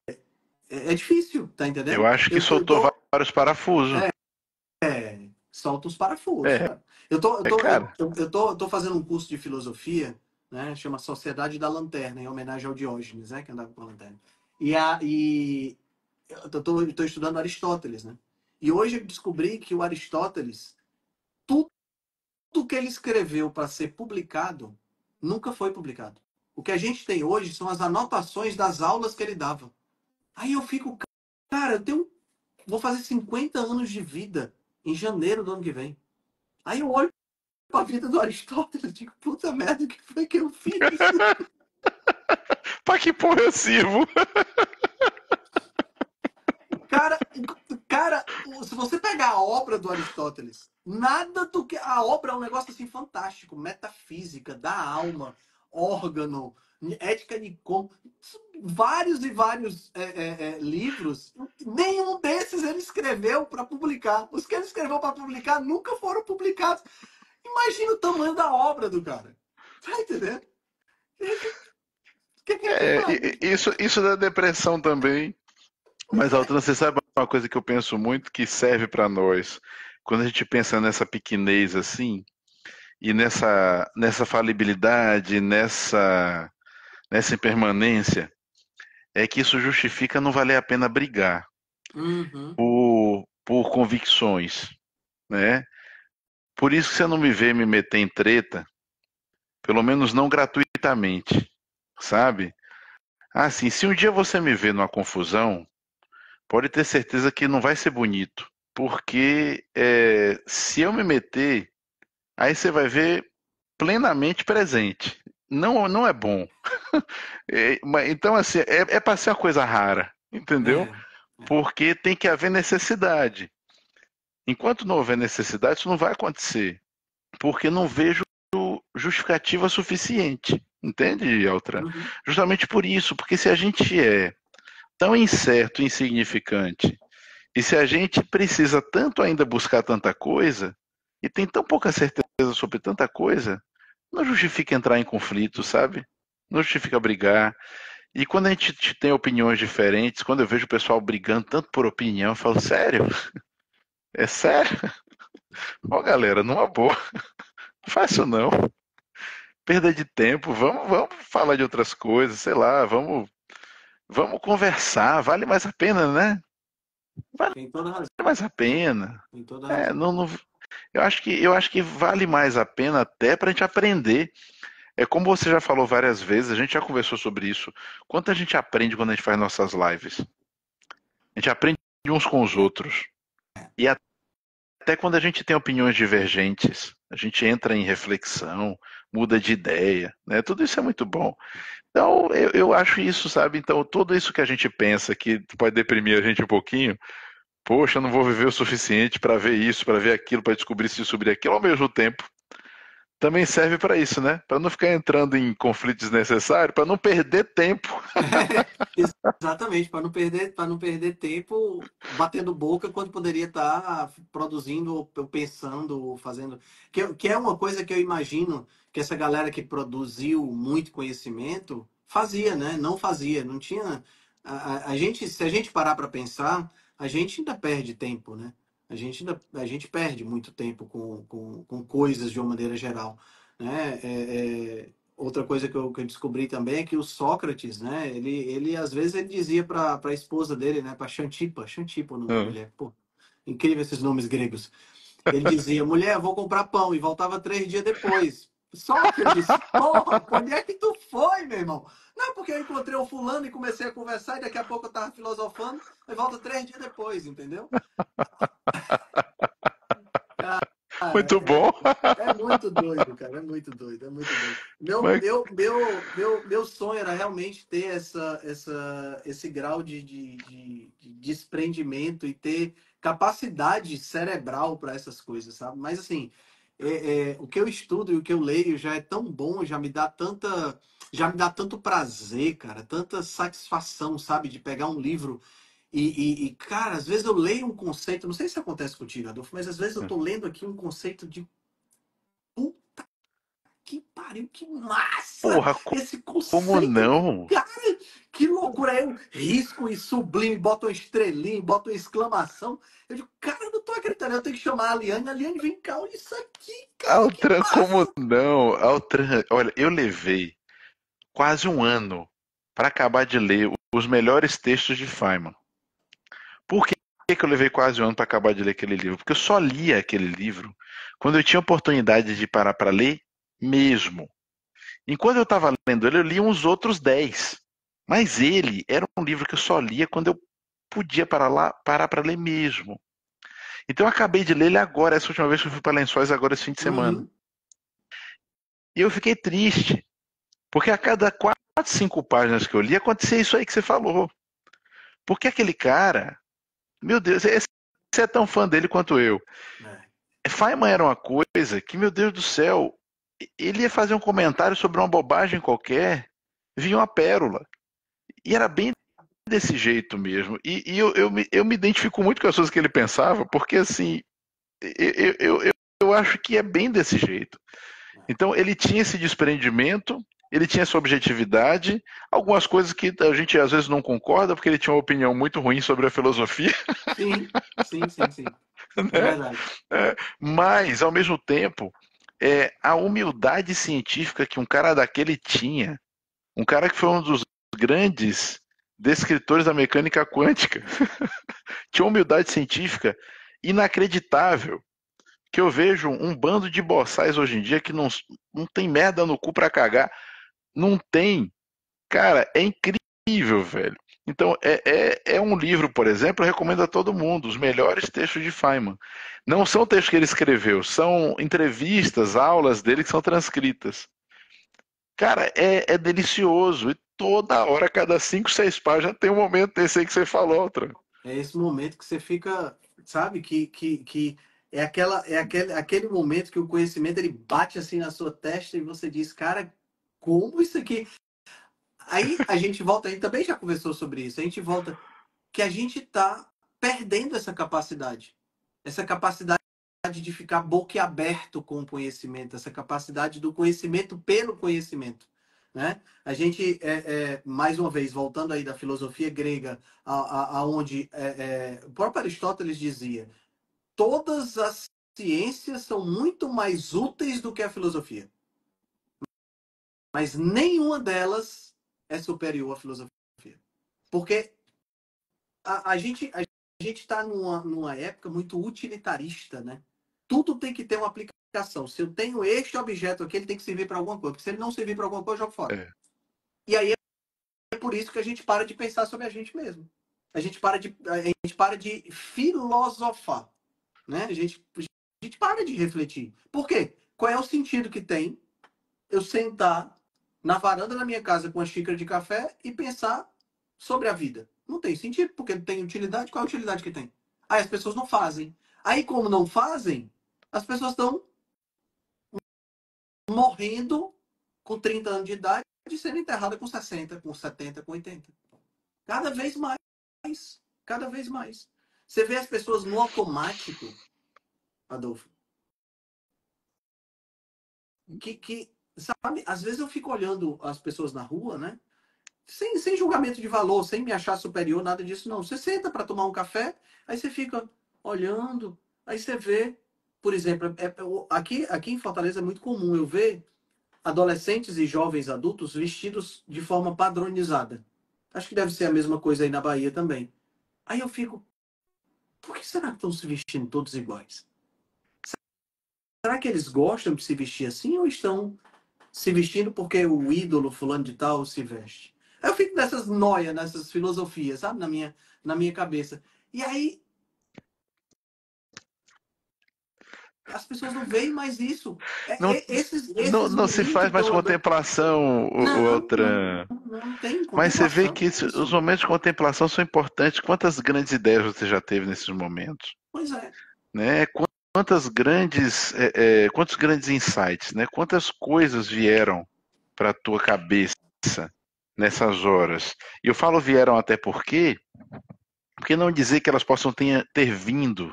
difícil, tá Eu entendendo? acho que soltou vários parafusos. Solta os parafusos, É, cara. Eu tô, eu tô, cara. eu tô fazendo um curso de filosofia, né? Chama Sociedade da Lanterna, em homenagem ao Diógenes, né? Que andava com a lanterna. E eu tô estudando Aristóteles, né? E hoje eu descobri que o Aristóteles, tudo que ele escreveu para ser publicado, nunca foi publicado. O que a gente tem hoje são as anotações das aulas que ele dava. Aí eu fico, cara, vou fazer 50 anos de vida em janeiro do ano que vem. Aí eu olho para a vida do Aristóteles e digo, puta merda, o que foi que eu fiz? Pra que porra eu sirvo? Cara, se você pegar a obra do Aristóteles, nada do que. A obra é um negócio assim fantástico, metafísica, da alma, órgão, ética de como. Vários e vários livros, nenhum desses ele escreveu para publicar. Os que ele escreveu para publicar nunca foram publicados. Imagina o tamanho da obra do cara. Tá entendendo? O que é que Isso da depressão também. Mas, Altran, você sabe uma coisa que eu penso muito que serve para nós? Quando a gente pensa nessa pequenez assim, e nessa falibilidade, nessa impermanência, é que isso justifica não valer a pena brigar Uhum. por convicções, né? Por isso que você não me vê me meter em treta, pelo menos não gratuitamente, sabe? Assim, se um dia você me vê numa confusão, pode ter certeza que não vai ser bonito, porque se eu me meter, aí você vai ver plenamente presente. Não é bom. Então, assim, para ser uma coisa rara, entendeu? Porque tem que haver necessidade. Enquanto não houver necessidade, isso não vai acontecer. Porque não vejo justificativa suficiente. Entende, Altran? Uhum. Justamente por isso, porque se a gente tão incerto, insignificante, e se a gente precisa tanto ainda buscar tanta coisa, e tem tão pouca certeza sobre tanta coisa, não justifica entrar em conflito, sabe? Não justifica brigar. E quando a gente tem opiniões diferentes, quando eu vejo o pessoal brigando tanto por opinião, eu falo, sério? É sério? Ó, galera, numa boa. Não faz isso não. Perda de tempo, vamos falar de outras coisas, sei lá, vamos conversar, vale mais a pena, né? Vale Tem toda razão. mais a pena. Tem toda É, razão. eu acho que vale mais a pena até para a gente aprender. É como você já falou várias vezes, a gente já conversou sobre isso. Quanto a gente aprende quando a gente faz nossas lives? A gente aprende uns com os outros. E até quando a gente tem opiniões divergentes, a gente entra em reflexão, muda de ideia, né? Tudo isso é muito bom. Então, eu acho isso, sabe? Então, tudo isso que a gente pensa que pode deprimir a gente um pouquinho, poxa, eu não vou viver o suficiente para ver isso, para ver aquilo, para descobrir isso e sobre aquilo ao mesmo tempo. Também serve para isso, né? Para não ficar entrando em conflitos desnecessários, para não perder tempo. Exatamente, para não perder tempo batendo boca quando poderia estar produzindo, ou pensando, ou fazendo. Que é uma coisa que eu imagino que essa galera que produziu muito conhecimento fazia, né? Não fazia, não tinha. A gente, se a gente parar para pensar, a gente ainda perde tempo, né? A gente perde muito tempo com coisas de uma maneira geral, né? Outra coisa que eu descobri também é que o Sócrates, né? Ele às vezes ele dizia para a esposa dele, né? Para Xantipa, o nome da Hum. mulher. Pô, incrível esses nomes gregos. Ele dizia, mulher, vou comprar pão, e voltava 3 dias depois. Sócrates, porra, onde é que tu foi, meu irmão? Não, porque eu encontrei o fulano e comecei a conversar, e daqui a pouco eu tava filosofando, e volta 3 dias depois, entendeu? Cara, Muito bom. é muito doido, cara. É muito doido, é muito doido. Meu, Mas, meu, meu, meu, meu sonho era realmente ter esse grau de desprendimento e ter capacidade cerebral para essas coisas, sabe? Mas assim, o que eu estudo e o que eu leio já é tão bom, já me dá tanto prazer, cara, tanta satisfação, sabe, de pegar um livro cara, às vezes eu leio um conceito, não sei se acontece contigo, Adolfo, mas às vezes eu tô lendo aqui um conceito de puta que pariu, que massa! porra, Esse como conceito, não? cara, que loucura! Aí eu risco e sublime, boto uma estrelinha, boto uma exclamação. Eu digo, cara, eu não tô acreditando, eu tenho que chamar a Aliane, vem cá, olha isso aqui, cara, que Altran, como massa! não? Altran, olha, eu levei quase um ano para acabar de ler os melhores textos de Feynman. Por que eu levei quase um ano para acabar de ler aquele livro? Porque eu só lia aquele livro quando eu tinha oportunidade de parar para ler mesmo. Enquanto eu estava lendo ele, eu li uns outros 10. Mas ele era um livro que eu só lia quando eu podia parar para ler mesmo. Então eu acabei de ler ele agora, essa última vez que eu fui para Lençóis, agora esse fim de semana. Uhum. E eu fiquei triste, porque a cada 4, 5 páginas que eu li, acontecia isso aí que você falou. Porque aquele cara, meu Deus, você é tão fã dele quanto eu. É. Feynman era uma coisa que, meu Deus do céu, ele ia fazer um comentário sobre uma bobagem qualquer, vinha uma pérola. E era bem desse jeito mesmo. E eu me identifico muito com as coisas que ele pensava, porque assim, eu acho que é bem desse jeito. Então ele tinha esse desprendimento, ele tinha essa objetividade, algumas coisas que a gente às vezes não concorda, porque ele tinha uma opinião muito ruim sobre a filosofia, Sim, sim. É né? verdade. Mas, ao mesmo tempo, a humildade científica que um cara daquele tinha, um cara que foi um dos grandes descritores da mecânica quântica, tinha uma humildade científica inacreditável, que eu vejo um bando de boçais hoje em dia que não tem merda no cu pra cagar. Não tem. Cara, é incrível, velho. Então, é um livro, por exemplo, eu recomendo a todo mundo, os melhores textos de Feynman. Não são textos que ele escreveu, são entrevistas, aulas dele que são transcritas. Cara, é delicioso. E toda hora, cada 5, 6 páginas, tem um momento desse aí que você falou, outra. É esse momento que você fica, sabe, que aquele momento que o conhecimento ele bate assim na sua testa e você diz, cara, como isso aqui? Aí a gente volta, a gente também já conversou sobre isso, a gente volta que a gente está perdendo essa capacidade. Essa capacidade de ficar boquiaberto com o conhecimento, essa capacidade do conhecimento pelo conhecimento. Né? A gente, mais uma vez, voltando aí da filosofia grega, aonde o próprio Aristóteles dizia, todas as ciências são muito mais úteis do que a filosofia. Mas nenhuma delas é superior à filosofia. Porque a gente está numa época muito utilitarista, né? Tudo tem que ter uma aplicação. Se eu tenho este objeto aqui, ele tem que servir para alguma coisa. Porque se ele não servir para alguma coisa, eu jogo fora. É. E aí é por isso que a gente para de pensar sobre a gente mesmo. A gente para de filosofar. Né? A gente para de refletir. Por quê? Qual é o sentido que tem eu sentar na varanda da minha casa com uma xícara de café e pensar sobre a vida? Não tem sentido, porque não tem utilidade. Qual é a utilidade que tem? Aí as pessoas não fazem. Aí, como não fazem, as pessoas estão morrendo com 30 anos de idade e sendo enterradas com 60, com 70, com 80. Cada vez mais. Cada vez mais. Você vê as pessoas no automático, Adolfo, que sabe, às vezes eu fico olhando as pessoas na rua, né? Sem julgamento de valor, sem me achar superior, nada disso, não. Você senta para tomar um café, aí você fica olhando, aí você vê, por exemplo, aqui em Fortaleza é muito comum eu ver adolescentes e jovens adultos vestidos de forma padronizada. Acho que deve ser a mesma coisa aí na Bahia também. Aí eu fico, por que será que estão se vestindo todos iguais? Será que eles gostam de se vestir assim ou estão se vestindo porque o ídolo fulano de tal se veste? Aí eu fico nessas noias, nessas filosofias, sabe? Na minha cabeça. E aí as pessoas não veem mais isso. Não, Esses não se meninos que faz mais estão andando... contemplação, o Altran. Não tem Mas você vê que contemplação. os momentos de contemplação são importantes. Quantas grandes ideias você já teve nesses momentos? Pois é. Né? Quantos grandes insights, né? Quantas coisas vieram para a tua cabeça nessas horas? E eu falo vieram até porque não dizer que elas possam ter vindo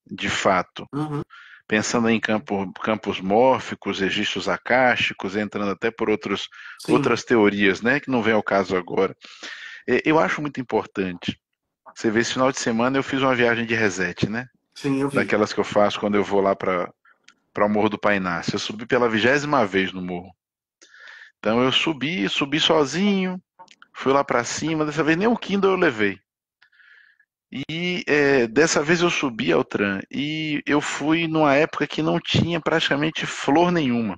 de fato. Uhum. Pensando em campos mórficos, registros acásticos, entrando até por outras teorias, né, que não vem ao caso agora. Eu acho muito importante. Você vê, esse final de semana eu fiz uma viagem de reset, né? Sim, eu vi. Daquelas que eu faço quando eu vou lá para o Morro do Painácio. Eu subi pela 20ª vez no morro. Então eu subi sozinho, fui lá para cima. Dessa vez nem o Kindle eu levei. E dessa vez eu subi ao tram e eu fui numa época que não tinha praticamente flor nenhuma.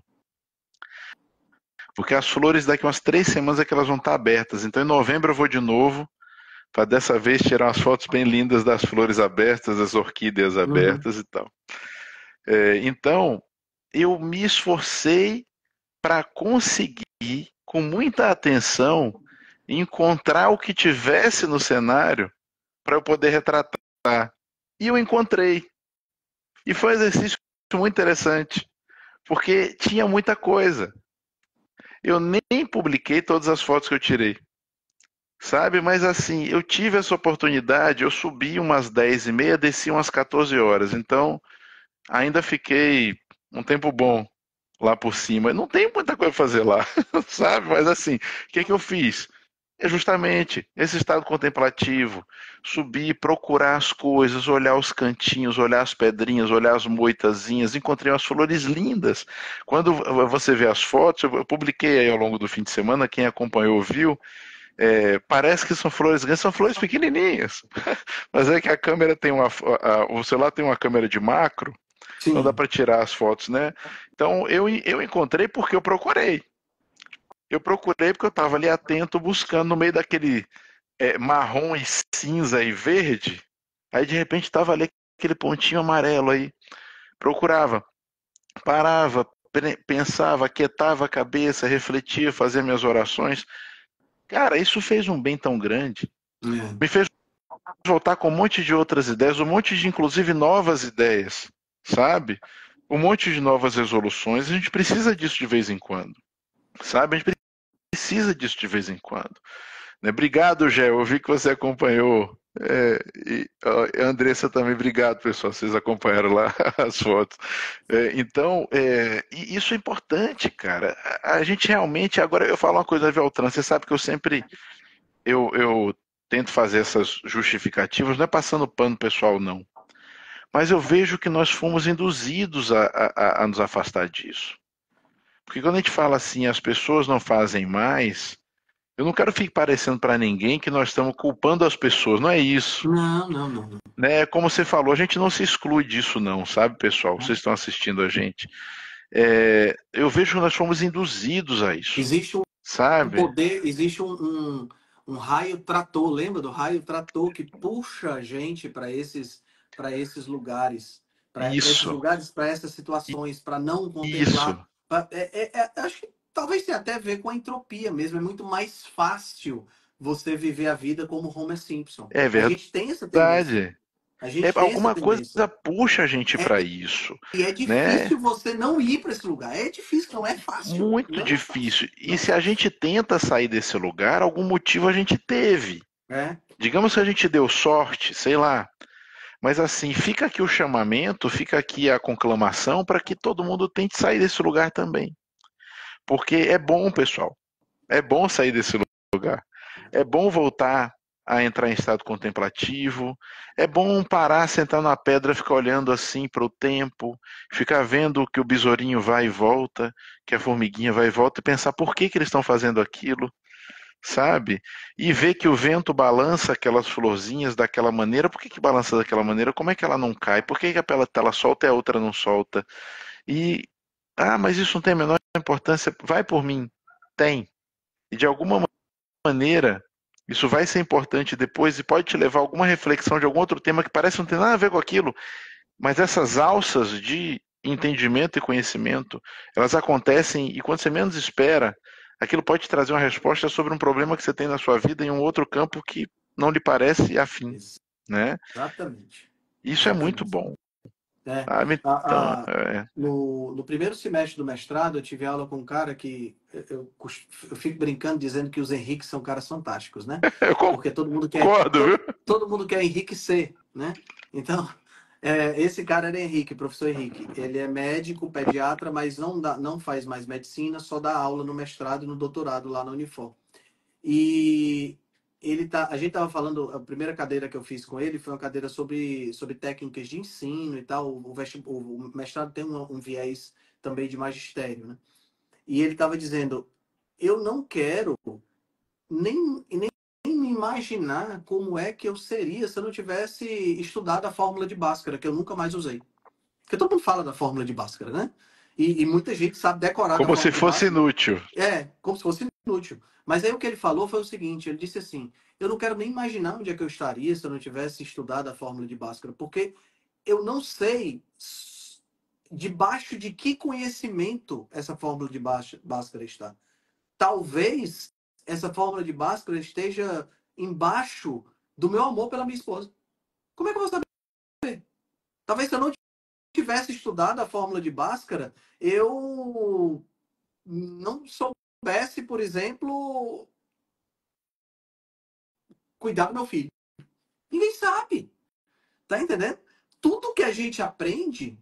Porque as flores daqui umas 3 semanas é que elas vão estar abertas. Então em novembro eu vou de novo, para dessa vez tirar umas fotos bem lindas das flores abertas, das orquídeas abertas e tal. Então eu me esforcei para conseguir, com muita atenção, encontrar o que tivesse no cenário para eu poder retratar. E eu encontrei. E foi um exercício muito interessante, porque tinha muita coisa. Eu nem publiquei todas as fotos que eu tirei, sabe? Mas assim, eu tive essa oportunidade, eu subi umas 10h30, desci umas 14 horas. Então, ainda fiquei um tempo bom lá por cima. Não tem muita coisa para fazer lá, sabe? Mas assim, o que eu fiz? É justamente esse estado contemplativo, subir, procurar as coisas, olhar os cantinhos, olhar as pedrinhas, olhar as moitazinhas, encontrei umas flores lindas. Quando você vê as fotos, eu publiquei aí ao longo do fim de semana, quem acompanhou viu, parece que são flores grandes, são flores pequenininhas, mas é que a câmera tem o celular tem uma câmera de macro, Sim. Então dá para tirar as fotos, né? Então eu encontrei porque eu procurei. Eu procurei porque eu estava ali atento, buscando no meio daquele marrom e cinza e verde. Aí de repente estava ali aquele pontinho amarelo aí. Procurava, parava, pensava, aquietava a cabeça, refletia, fazia minhas orações. Cara, isso fez um bem tão grande. Me fez voltar com um monte de outras ideias, um monte de, inclusive, novas ideias, sabe? Um monte de novas resoluções. A gente precisa disso de vez em quando, sabe? A gente precisa disso de vez em quando. Né? Obrigado, Gé, eu vi que você acompanhou. A Andressa também, obrigado, pessoal, vocês acompanharam lá as fotos. Então, e isso é importante, cara. A gente realmente, agora eu falo uma coisa, Veltran, você sabe que eu tento fazer essas justificativas, não é passando pano pessoal, não. Mas eu vejo que nós fomos induzidos a nos afastar disso. Porque quando a gente fala assim, as pessoas não fazem mais, eu não quero ficar parecendo para ninguém que nós estamos culpando as pessoas, não é isso. Não. Né? Como você falou, a gente não se exclui disso não, sabe, pessoal? Vocês estão assistindo a gente. Eu vejo que nós fomos induzidos a isso. Existe um sabe? poder, existe um raio trator, lembra do raio trator que puxa a gente para esses lugares, para esses Isso, lugares, para essas situações, para não isso. contemplar. Acho que talvez tenha até a ver com a entropia mesmo. É muito mais fácil você viver a vida como Homer Simpson. É A gente tem essa tendência. verdade. A gente tem essa Alguma coisa tendência. puxa a gente É, para isso, e é né? difícil você não ir para esse lugar. É difícil, não é fácil. Muito Não é difícil. fácil. E Não é se a fácil. gente tenta sair desse lugar, algum motivo a gente teve. É. Digamos que a gente deu sorte, sei lá. Mas assim, fica aqui o chamamento, fica aqui a conclamação para que todo mundo tente sair desse lugar também. Porque é bom, pessoal. É bom sair desse lugar. É bom voltar a entrar em estado contemplativo. É bom parar, sentar na pedra, ficar olhando assim para o tempo, ficar vendo que o besourinho vai e volta, que a formiguinha vai e volta e pensar por que eles estão fazendo aquilo, sabe? E ver que o vento balança aquelas florzinhas daquela maneira. Por que balança daquela maneira? Como é que ela não cai? Por que ela solta e a outra não solta? E, mas isso não tem a menor importância. Vai por mim. Tem. E de alguma maneira, isso vai ser importante depois e pode te levar a alguma reflexão de algum outro tema que parece não ter nada a ver com aquilo, mas essas alças de entendimento e conhecimento, elas acontecem e quando você menos espera, aquilo pode te trazer uma resposta sobre um problema que você tem na sua vida em um outro campo que não lhe parece afim, né? Exatamente. Isso é muito bom. Sabe? Então, No primeiro semestre do mestrado, eu tive aula com um cara que eu fico brincando dizendo que os Henriques são caras fantásticos, né? eu Porque concordo, viu? todo mundo quer enriquecer, né? Então, esse cara era Henrique, professor Henrique. Ele é médico, pediatra, mas não faz mais medicina, só dá aula no mestrado e no doutorado lá na Unifor. E a gente estava falando, a primeira cadeira que eu fiz com ele foi uma cadeira sobre técnicas de ensino e tal. O mestrado tem um viés também de magistério, né? E ele estava dizendo, eu não quero nem me imaginar como é que eu seria se eu não tivesse estudado a fórmula de Bhaskara, que eu nunca mais usei. Porque todo mundo fala da fórmula de Bhaskara, né? E muita gente sabe decorar da Como fórmula se de fosse Bhaskara. inútil. Como se fosse inútil. Mas aí o que ele falou foi o seguinte, ele disse assim, eu não quero nem imaginar onde é que eu estaria se eu não tivesse estudado a fórmula de Bhaskara, porque eu não sei debaixo de que conhecimento essa fórmula de Bhaskara está. Talvez essa fórmula de Bhaskara esteja embaixo do meu amor pela minha esposa. Como é que eu vou saber? Talvez se eu não tivesse estudado a fórmula de Bhaskara, eu não soubesse, por exemplo, cuidar do meu filho. Ninguém sabe. Tá entendendo? Tudo que a gente aprende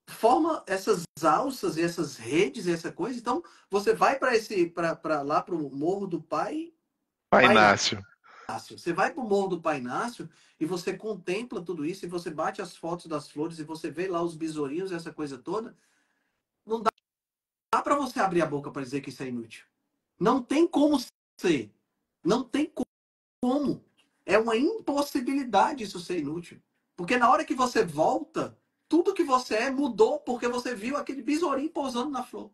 forma essas alças e essas redes e essa coisa. Então, você vai para lá para o Morro do Pai Inácio. Você vai para o Morro do Pai Inácio e você contempla tudo isso e você bate as fotos das flores e você vê lá os besourinhos e essa coisa toda. Não dá para você abrir a boca para dizer que isso é inútil. Não tem como ser. Não tem como. É uma impossibilidade isso ser inútil. Porque na hora que você volta, tudo que você mudou porque você viu aquele besourinho pousando na flor.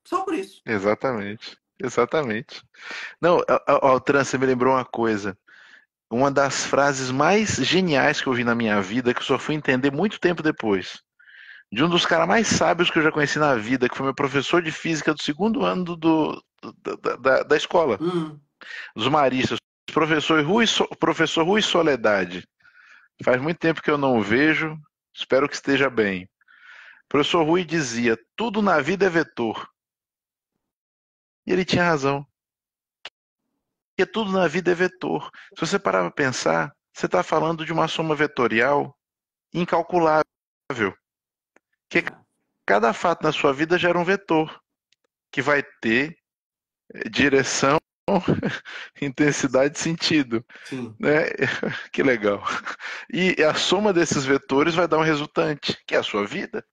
Só por isso. Exatamente. Exatamente. Não, Altran, você me lembrou uma coisa. Uma das frases mais geniais que eu vi na minha vida, que eu só fui entender muito tempo depois. De um dos caras mais sábios que eu já conheci na vida, que foi meu professor de física do segundo ano da escola, dos maristas. Professor Rui Soledade. Faz muito tempo que eu não o vejo, espero que esteja bem. O professor Rui dizia, tudo na vida é vetor. E ele tinha razão. Porque tudo na vida é vetor. Se você parar para pensar, você está falando de uma soma vetorial incalculável. Que cada fato na sua vida gera um vetor que vai ter direção, intensidade e sentido. Sim. Né? Que legal. E a soma desses vetores vai dar um resultante, que é a sua vida.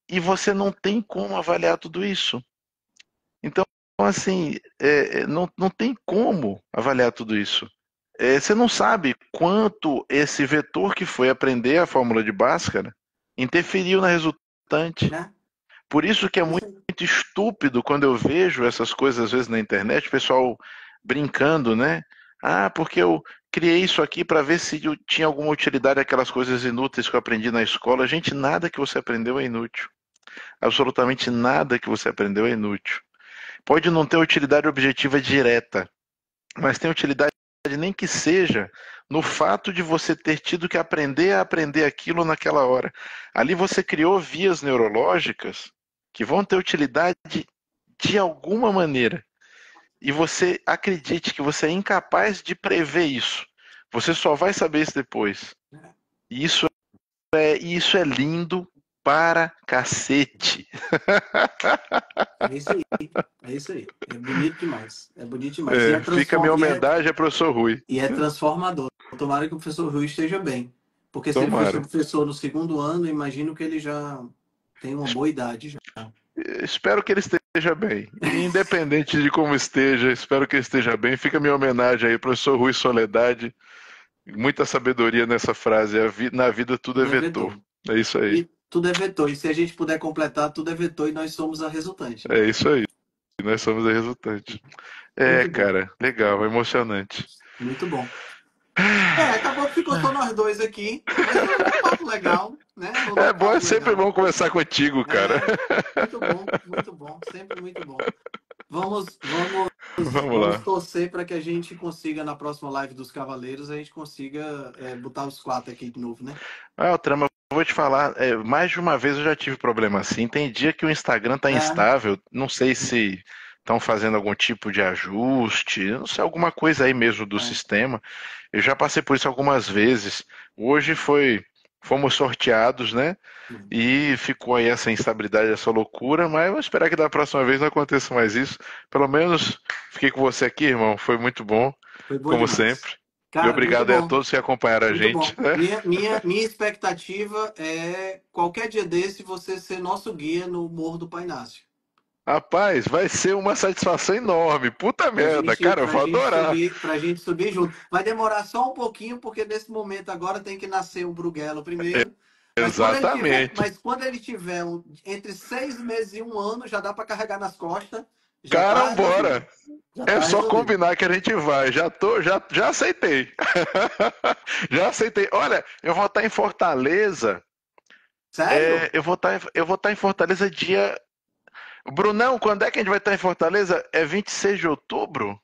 E você não tem como avaliar tudo isso. Então, assim, não tem como avaliar tudo isso. Você não sabe quanto esse vetor que foi aprender a fórmula de Bhaskara interferiu na resultante. Né? Por isso que é muito estúpido quando eu vejo essas coisas às vezes na internet, o pessoal brincando, né? Ah, porque eu criei isso aqui para ver se tinha alguma utilidade aquelas coisas inúteis que eu aprendi na escola. Gente, nada que você aprendeu é inútil. Absolutamente nada que você aprendeu é inútil. Pode não ter utilidade objetiva direta, mas tem utilidade nem que seja no fato de você ter tido que aprender a aprender aquilo naquela hora. Ali você criou vias neurológicas que vão ter utilidade de alguma maneira. E você acredite que você é incapaz de prever isso. Você só vai saber isso depois. E isso é lindo para cacete. É isso aí. É isso aí. É bonito demais. É bonito demais. Fica a minha homenagem ao professor Rui. E é transformador. Tomara que o professor Rui esteja bem. Porque se Tomara. ele fosse professor no segundo ano, imagino que ele já tem uma boa idade. Já. Espero que ele esteja bem. Independente de como esteja, espero que ele esteja bem. Fica a minha homenagem aí, professor Rui Soledade. Muita sabedoria nessa frase. Na vida tudo é vetor. É isso aí. E tudo é vetor. E se a gente puder completar, tudo é vetor e nós somos a resultante. É isso aí. Nós somos a resultante. Cara, legal, emocionante. Muito bom. Acabou que ficou só nós dois aqui. Mas é um papo legal, né? É sempre bom conversar contigo, cara. Muito bom, muito bom. Sempre muito bom. Vamos lá. torcer para que a gente consiga, na próxima live dos Cavaleiros, a gente consiga botar os 4 aqui de novo, né? O Trama, eu vou te falar, mais de uma vez eu já tive problema assim. Tem dia que o Instagram tá instável, não sei se estão fazendo algum tipo de ajuste, não sei, alguma coisa aí mesmo do sistema. Eu já passei por isso algumas vezes. Hoje fomos sorteados, né? E ficou aí essa instabilidade, essa loucura, mas vou esperar que da próxima vez não aconteça mais isso. Pelo menos fiquei com você aqui, irmão. Foi muito bom, como demais. sempre. Cara, e obrigado a todos que acompanharam a gente. Né? Minha expectativa é qualquer dia desse você ser nosso guia no Morro do Pai Inácio. Rapaz, vai ser uma satisfação enorme. Puta merda, cara, eu vou adorar. Pra gente subir junto. Vai demorar só um pouquinho, porque nesse momento agora tem que nascer o Bruguelo primeiro. Exatamente. Mas quando ele tiver entre 6 meses e 1 ano, já dá pra carregar nas costas. Carambora! Só combinar que a gente vai. Já aceitei. Já aceitei. Olha, eu vou estar em Fortaleza. Sério? Eu vou estar em Fortaleza dia... Brunão, quando é que a gente vai estar em Fortaleza? É 26 de outubro?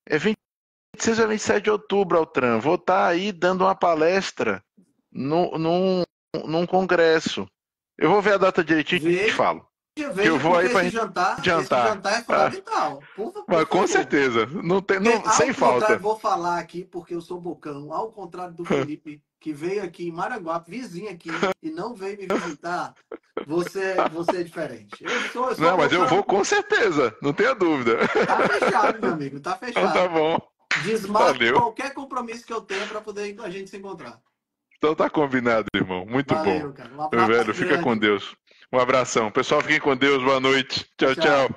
É 26 a 27 de outubro, Altran. Vou estar aí dando uma palestra num congresso. Eu vou ver a data direitinho e te falo. Eu vou aí para jantar. Esse jantar é fundamental. Mas com certeza. Sem falta. Vou falar aqui porque eu sou bocão. Ao contrário do Felipe, que veio aqui em Maranguape, vizinho aqui, e não veio me visitar, você é diferente. Não, mas eu vou com certeza. Não tenha dúvida. Tá fechado, meu amigo. Tá fechado. Então tá bom. Desmarque qualquer compromisso que eu tenha para poder a gente se encontrar. Então tá combinado, irmão. Muito bom. Cara. Meu velho, fica com Deus. Um abração. Pessoal, fiquem com Deus. Boa noite. Tchau, tchau.